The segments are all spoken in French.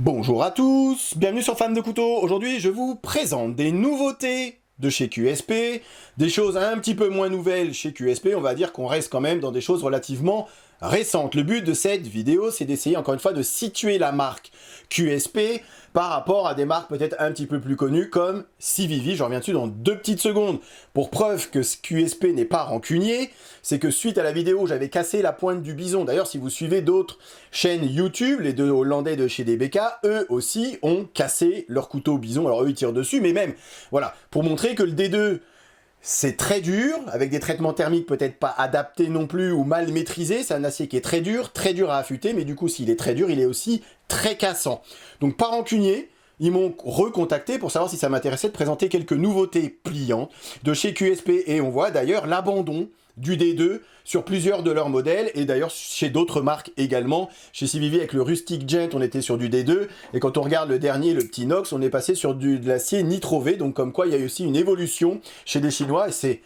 Bonjour à tous, bienvenue sur Fan de Couteau. Aujourd'hui, je vous présente des nouveautés de chez QSP, des choses un petit peu moins nouvelles chez QSP. On va dire qu'on reste quand même dans des choses relativement récentes. Le but de cette vidéo, c'est d'essayer encore une fois de situer la marque QSP par rapport à des marques peut-être un petit peu plus connues comme CVV. Je reviens dessus dans 2 petites secondes. Pour preuve que QSP n'est pas rancunier, c'est que suite à la vidéo où j'avais cassé la pointe du bison, d'ailleurs si vous suivez d'autres chaînes YouTube, les deux Hollandais de chez DBK, eux aussi ont cassé leur couteau bison. Alors eux ils tirent dessus, mais même, voilà, pour montrer que le D2, c'est très dur, avec des traitements thermiques peut-être pas adaptés non plus ou mal maîtrisés. C'est un acier qui est très dur à affûter, mais du coup, s'il est très dur, il est aussi très cassant. Donc, pas rancunier, ils m'ont recontacté pour savoir si ça m'intéressait de présenter quelques nouveautés pliantes de chez QSP. Et on voit d'ailleurs l'abandon du D2 sur plusieurs de leurs modèles, et d'ailleurs chez d'autres marques également. Chez CVV avec le Rustic Gent, on était sur du D2, et quand on regarde le dernier, le petit Nox, on est passé sur de l'acier Nitro V, donc comme quoi il y a aussi une évolution chez les Chinois, et c'est,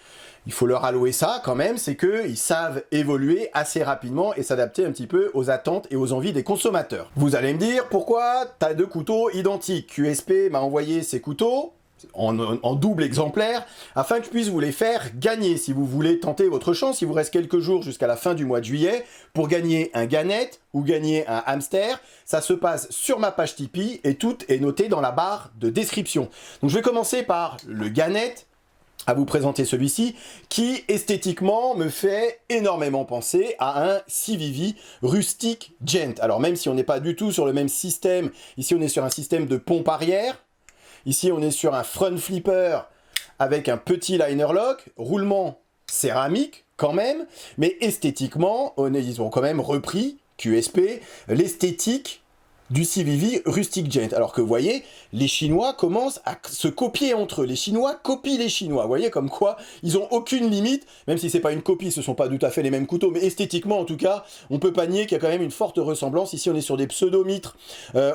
il faut leur allouer ça quand même, c'est qu'ils savent évoluer assez rapidement et s'adapter un petit peu aux attentes et aux envies des consommateurs. Vous allez me dire, pourquoi t'as deux couteaux identiques? QSP m'a envoyé ces couteaux, en double exemplaire, afin que je puisse vous les faire gagner, si vous voulez tenter votre chance. Il vous reste quelques jours jusqu'à la fin du mois de juillet pour gagner un Ganet ou gagner un hamster. Ça se passe sur ma page Tipeee et tout est noté dans la barre de description. Donc je vais commencer par le Ganet, à vous présenter celui-ci, qui esthétiquement me fait énormément penser à un CVV Rustic Gent. Alors même si on n'est pas du tout sur le même système, ici on est sur un système de pompe arrière. Ici, on est sur un front flipper avec un petit liner lock, roulement céramique quand même, mais esthétiquement, ils ont quand même repris, QSP, l'esthétique du CVV Rustic Gent. Alors que vous voyez, les Chinois commencent à se copier entre eux. Les Chinois copient les Chinois. Vous voyez comme quoi, ils ont aucune limite, même si c'est pas une copie, ce sont pas tout à fait les mêmes couteaux, mais esthétiquement en tout cas, on peut pas nier qu'il y a quand même une forte ressemblance. Ici on est sur des pseudo-mitres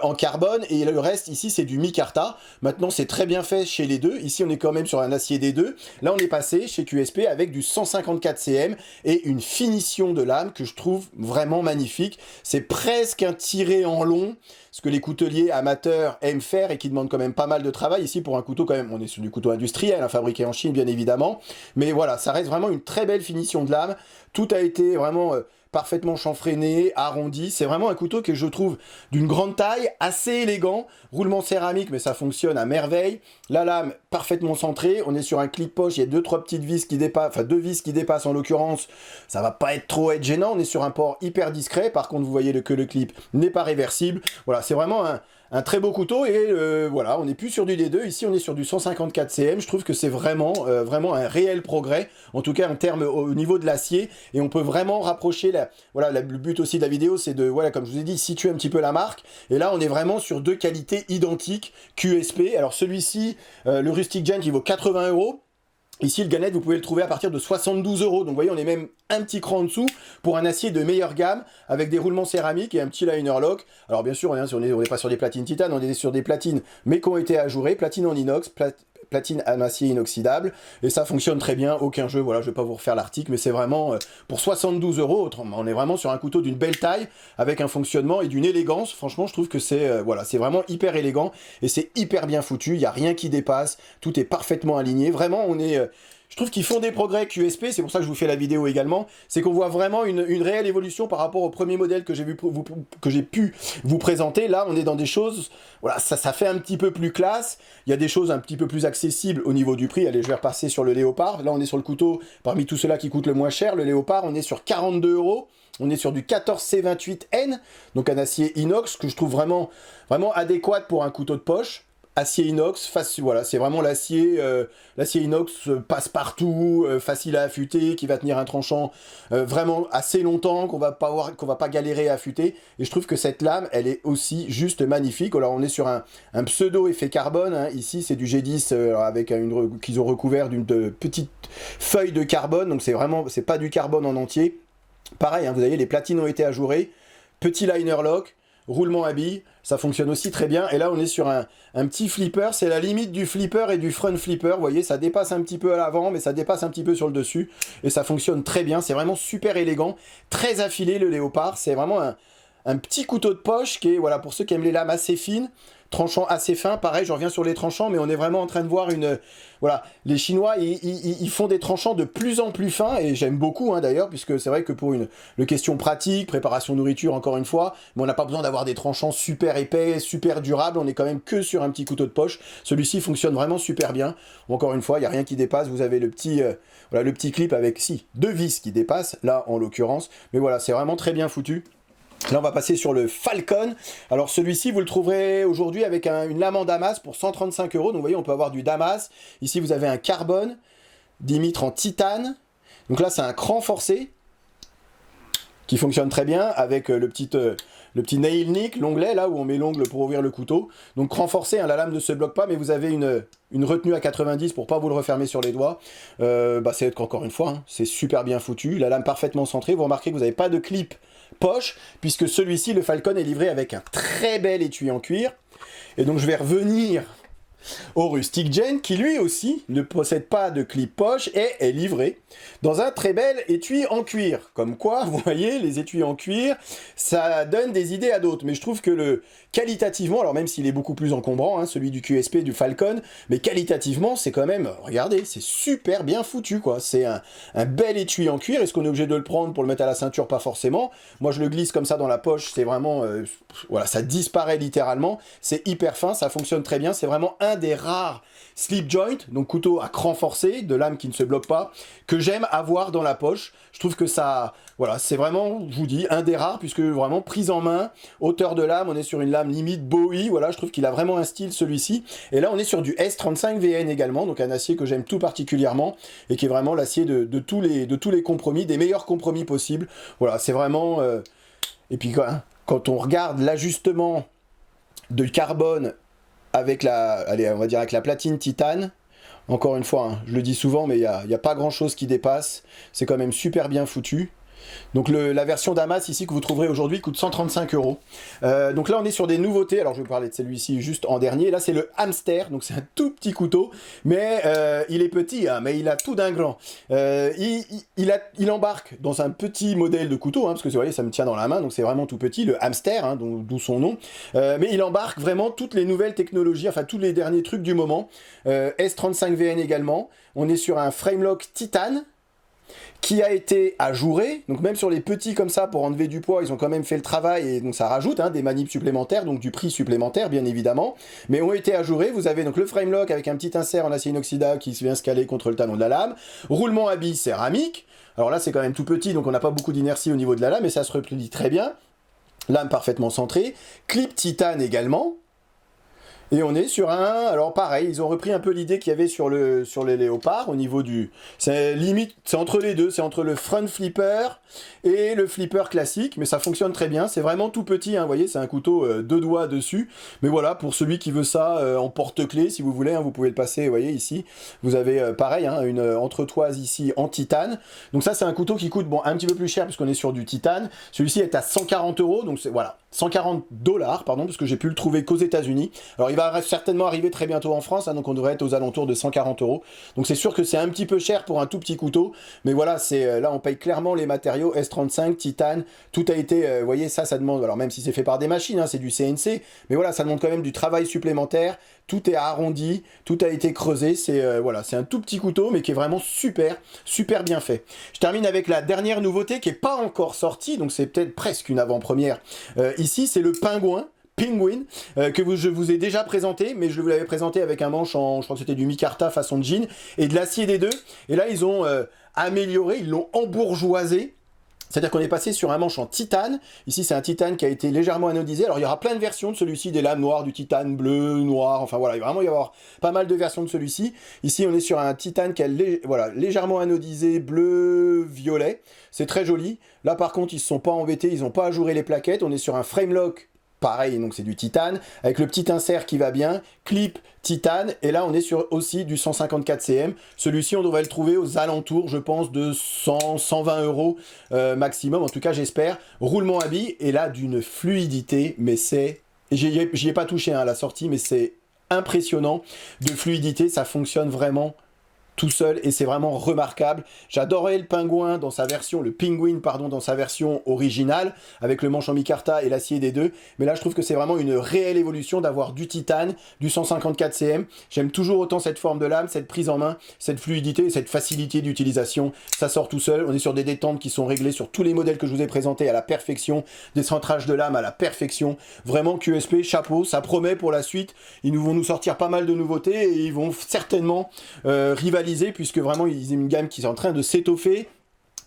en carbone, et le reste ici c'est du micarta. Maintenant c'est très bien fait chez les deux. Ici on est quand même sur un acier D2. Là on est passé chez QSP avec du 154 cm et une finition de lame que je trouve vraiment magnifique. C'est presque un tiré en long, ce que les couteliers amateurs aiment faire et qui demandent quand même pas mal de travail. Ici, pour un couteau, quand même, on est sur du couteau industriel, hein, fabriqué en Chine, bien évidemment. Mais voilà, ça reste vraiment une très belle finition de lame. Tout a été vraiment parfaitement chanfreiné, arrondi. C'est vraiment un couteau que je trouve d'une grande taille, assez élégant. Roulement céramique, mais ça fonctionne à merveille. La lame parfaitement centrée. On est sur un clip poche. Il y a 2-3 petites vis qui dépassent, enfin 2 vis qui dépassent en l'occurrence. Ça va pas être trop gênant. On est sur un port hyper discret. Par contre, vous voyez que le clip n'est pas réversible. Voilà, c'est vraiment un très beau couteau, et voilà, on n'est plus sur du D2, ici on est sur du 154 cm. Je trouve que c'est vraiment, vraiment un réel progrès, en tout cas en termes au niveau de l'acier, et on peut vraiment rapprocher, voilà, le but aussi de la vidéo, c'est de, voilà, comme je vous ai dit, situer un petit peu la marque, et là on est vraiment sur deux qualités identiques, QSP. Alors celui-ci, le Rustic Gent, il vaut 80 €. Ici, le Ganet, vous pouvez le trouver à partir de 72 €. Donc, vous voyez, on est même un petit cran en dessous pour un acier de meilleure gamme avec des roulements céramiques et un petit liner lock. Alors, bien sûr, on n'est pas sur des platines titane, on est sur des platines, mais qui ont été ajourées, platine en inox, platine en acier inoxydable, et ça fonctionne très bien, aucun jeu. Voilà, je vais pas vous refaire l'article, mais c'est vraiment pour 72 €. Autrement, on est vraiment sur un couteau d'une belle taille, avec un fonctionnement et d'une élégance. Franchement, je trouve que c'est voilà, c'est vraiment hyper élégant et c'est hyper bien foutu. Il y a rien qui dépasse, tout est parfaitement aligné. Vraiment, on est je trouve qu'ils font des progrès QSP, c'est pour ça que je vous fais la vidéo également, c'est qu'on voit vraiment une réelle évolution par rapport au premier modèle que j'ai pu vous présenter. Là, on est dans des choses, voilà, ça fait un petit peu plus classe, il y a des choses un petit peu plus accessibles au niveau du prix. Allez, je vais repasser sur le Léopard. Là, on est sur le couteau, parmi tout cela qui coûte le moins cher, le Léopard, on est sur 42 €. On est sur du 14C28N, donc un acier inox que je trouve vraiment, vraiment adéquat pour un couteau de poche. Acier inox, voilà, c'est vraiment l'acier inox passe-partout, facile à affûter, qui va tenir un tranchant vraiment assez longtemps, qu'on va pas galérer à affûter. Et je trouve que cette lame, elle est aussi juste magnifique. Alors on est sur un pseudo effet carbone, hein. Ici c'est du G10 avec qu'ils ont recouvert d'une petite feuille de carbone, donc c'est pas du carbone en entier. Pareil, hein, vous voyez, les platines ont été ajourées, petit liner lock, roulement à billes, ça fonctionne aussi très bien. Et là on est sur un petit flipper, c'est la limite du flipper et du front flipper. Vous voyez, ça dépasse un petit peu à l'avant, mais ça dépasse un petit peu sur le dessus, et ça fonctionne très bien. C'est vraiment super élégant, très affilé le Léopard. C'est vraiment un petit couteau de poche qui est, voilà, pour ceux qui aiment les lames assez fines, tranchant assez fin, pareil, je reviens sur les tranchants, mais on est vraiment en train de voir une... Voilà, les Chinois, ils font des tranchants de plus en plus fins, et j'aime beaucoup, hein, d'ailleurs, puisque c'est vrai que pour une question pratique, préparation nourriture, encore une fois, mais on n'a pas besoin d'avoir des tranchants super épais, super durables, on est quand même que sur un petit couteau de poche. Celui-ci fonctionne vraiment super bien. Encore une fois, il n'y a rien qui dépasse, vous avez le petit, voilà, le petit clip avec, si, 2 vis qui dépassent, là, en l'occurrence, mais voilà, c'est vraiment très bien foutu. Là, on va passer sur le Falcon. Alors, celui-ci, vous le trouverez aujourd'hui avec une lame en damas pour 135 €. Donc, vous voyez, on peut avoir du damas. Ici, vous avez un carbone, Dimitre en titane. Donc là, c'est un cran forcé qui fonctionne très bien avec le petit nail nick, l'onglet, là où on met l'ongle pour ouvrir le couteau. Donc, cran forcé, hein, la lame ne se bloque pas, mais vous avez une retenue à 90 pour pas vous le refermer sur les doigts. C'est encore une fois, hein, c'est super bien foutu. La lame parfaitement centrée. Vous remarquez que vous n'avez pas de clip poche, puisque celui-ci, le Falcon, est livré avec un très bel étui en cuir. Et donc je vais revenir au Rustic Gen, qui lui aussi ne possède pas de clip poche et est livré dans un très bel étui en cuir. Comme quoi, vous voyez, les étuis en cuir, ça donne des idées à d'autres. Mais je trouve que qualitativement, alors même s'il est beaucoup plus encombrant, hein, celui du QSP, du Falcon, mais qualitativement, c'est quand même, regardez, c'est super bien foutu, quoi. C'est un bel étui en cuir. Est-ce qu'on est obligé de le prendre pour le mettre à la ceinture? Pas forcément. Moi, je le glisse comme ça dans la poche, c'est vraiment, voilà, ça disparaît littéralement. C'est hyper fin, ça fonctionne très bien. C'est vraiment un des rares slip joint, donc couteau à cran forcé, de lame qui ne se bloque pas, que j'aime avoir dans la poche. Je trouve que ça, voilà, c'est vraiment, je vous dis, un des rares, puisque vraiment prise en main, hauteur de lame, on est sur une lame limite Bowie, voilà, je trouve qu'il a vraiment un style celui-ci. Et là, on est sur du S35 VN également, donc un acier que j'aime tout particulièrement, et qui est vraiment l'acier de tous les compromis, des meilleurs compromis possibles. Voilà, c'est vraiment... Et puis quand on regarde l'ajustement de carbone avec allez, on va dire avec la platine titane, encore une fois, hein, je le dis souvent, mais il n'y a pas grand chose qui dépasse, c'est quand même super bien foutu. Donc la version Damas ici que vous trouverez aujourd'hui coûte 135 €. Donc là on est sur des nouveautés, alors je vais vous parler de celui-ci juste en dernier. Là c'est le Hamster, donc c'est un tout petit couteau, mais il est petit, hein, mais il a tout d'un grand. Il embarque dans un petit modèle de couteau, hein, parce que vous voyez ça me tient dans la main, donc c'est vraiment tout petit, le Hamster, hein, d'où son nom. Mais il embarque vraiment toutes les nouvelles technologies, enfin tous les derniers trucs du moment. S35 VN également, on est sur un framelock titane, qui a été ajouré, donc même sur les petits comme ça pour enlever du poids, ils ont quand même fait le travail et donc ça rajoute des manips supplémentaires, donc du prix supplémentaire bien évidemment, mais ont été ajourés. Vous avez donc le frame lock avec un petit insert en acier inoxydable qui vient se caler contre le talon de la lame, roulement à billes céramique, alors là c'est quand même tout petit donc on n'a pas beaucoup d'inertie au niveau de la lame et ça se replie très bien, lame parfaitement centrée, clip titane également. Et on est sur alors pareil, ils ont repris un peu l'idée qu'il y avait sur les léopards au niveau c'est limite, c'est entre les deux, c'est entre le front flipper et le flipper classique, mais ça fonctionne très bien, c'est vraiment tout petit, hein, vous voyez, c'est un couteau 2 doigts dessus, mais voilà, pour celui qui veut ça en porte-clés, si vous voulez, hein, vous pouvez le passer, vous voyez ici, vous avez pareil, hein, une entretoise ici en titane, donc ça c'est un couteau qui coûte, bon, un petit peu plus cher puisqu'on est sur du titane, celui-ci est à 140 €, donc c'est, voilà, 140 $, pardon, parce que j'ai pu le trouver qu'aux États-Unis. Alors il va certainement arriver très bientôt en France, hein, donc on devrait être aux alentours de 140 €. Donc c'est sûr que c'est un petit peu cher pour un tout petit couteau, mais voilà, là on paye clairement les matériaux S35, titane, tout a été, vous voyez, ça demande, alors même si c'est fait par des machines, hein, c'est du CNC, mais voilà, ça demande quand même du travail supplémentaire, tout est arrondi, tout a été creusé, voilà, c'est un tout petit couteau, mais qui est vraiment super, super bien fait. Je termine avec la dernière nouveauté qui n'est pas encore sortie, donc c'est peut-être presque une avant-première. Ici, c'est le Penguin, que je vous ai déjà présenté, mais je vous l'avais présenté avec un manche je crois que c'était du micarta façon jean, et de l'acier des deux, et là ils ont amélioré, ils l'ont embourgeoisé, c'est-à-dire qu'on est passé sur un manche en titane, ici c'est un titane qui a été légèrement anodisé, alors il y aura plein de versions de celui-ci, des lames noires, du titane bleu, noir, enfin voilà, il va vraiment y avoir pas mal de versions de celui-ci. Ici on est sur un titane qui est voilà, légèrement anodisé, bleu, violet, c'est très joli. Là par contre ils se sont pas embêtés, ils n'ont pas ajouré les plaquettes, on est sur un frame lock, pareil, donc c'est du titane, avec le petit insert qui va bien, clip titane, et là on est sur aussi du 154 cm. Celui-ci on devrait le trouver aux alentours, je pense, de 100, 120 € maximum, en tout cas j'espère. Roulement à billes, et là d'une fluidité, mais c'est... J'y ai pas touché à la sortie, mais c'est impressionnant de fluidité, ça fonctionne vraiment tout seul et c'est vraiment remarquable. J'adorais le pingouin dans sa version, le penguin pardon, dans sa version originale avec le manche en micarta et l'acier des deux. Mais là je trouve que c'est vraiment une réelle évolution d'avoir du titane, du 154 cm. J'aime toujours autant cette forme de lame, cette prise en main, cette fluidité et cette facilité d'utilisation. Ça sort tout seul. On est sur des détentes qui sont réglées sur tous les modèles que je vous ai présentés à la perfection, des centrages de lame à la perfection. Vraiment QSP, chapeau, ça promet pour la suite. Ils vont nous sortir pas mal de nouveautés et ils vont certainement rivaliser puisque vraiment ils ont une gamme qui est en train de s'étoffer.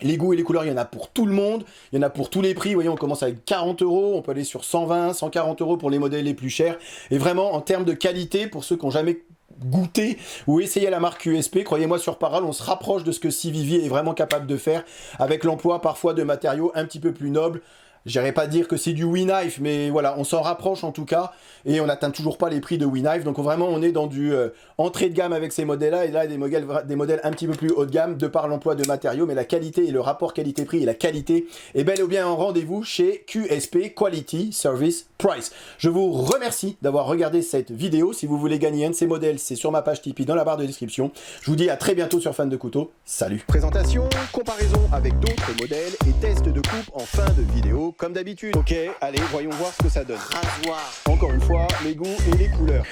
Les goûts et les couleurs, il y en a pour tout le monde, il y en a pour tous les prix. Vous voyez, on commence avec 40 €, on peut aller sur 120, 140 € pour les modèles les plus chers. Et vraiment, en termes de qualité, pour ceux qui n'ont jamais goûté ou essayé la marque QSP, croyez-moi, sur parole, on se rapproche de ce que Civivi est vraiment capable de faire avec l'emploi parfois de matériaux un petit peu plus nobles. J'irais pas dire que c'est du WeKnife, mais voilà, on s'en rapproche en tout cas, et on n'atteint toujours pas les prix de WeKnife, donc vraiment on est dans du entrée de gamme avec ces modèles-là, et là des modèles un petit peu plus haut de gamme, de par l'emploi de matériaux, mais la qualité et le rapport qualité-prix et la qualité est bel et bien en rendez-vous chez QSP, Quality Service Price. Je vous remercie d'avoir regardé cette vidéo. Si vous voulez gagner un de ces modèles, c'est sur ma page Tipeee dans la barre de description. Je vous dis à très bientôt sur Fan de Couteau. Salut. Présentation, comparaison avec d'autres modèles et test de coupe en fin de vidéo. Comme d'habitude. Ok, allez, voyons voir ce que ça donne. Rasoir. Encore une fois, les goûts et les couleurs.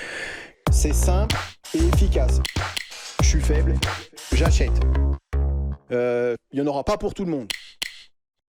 C'est simple et efficace. Je suis faible, j'achète. Il n'y en aura pas pour tout le monde.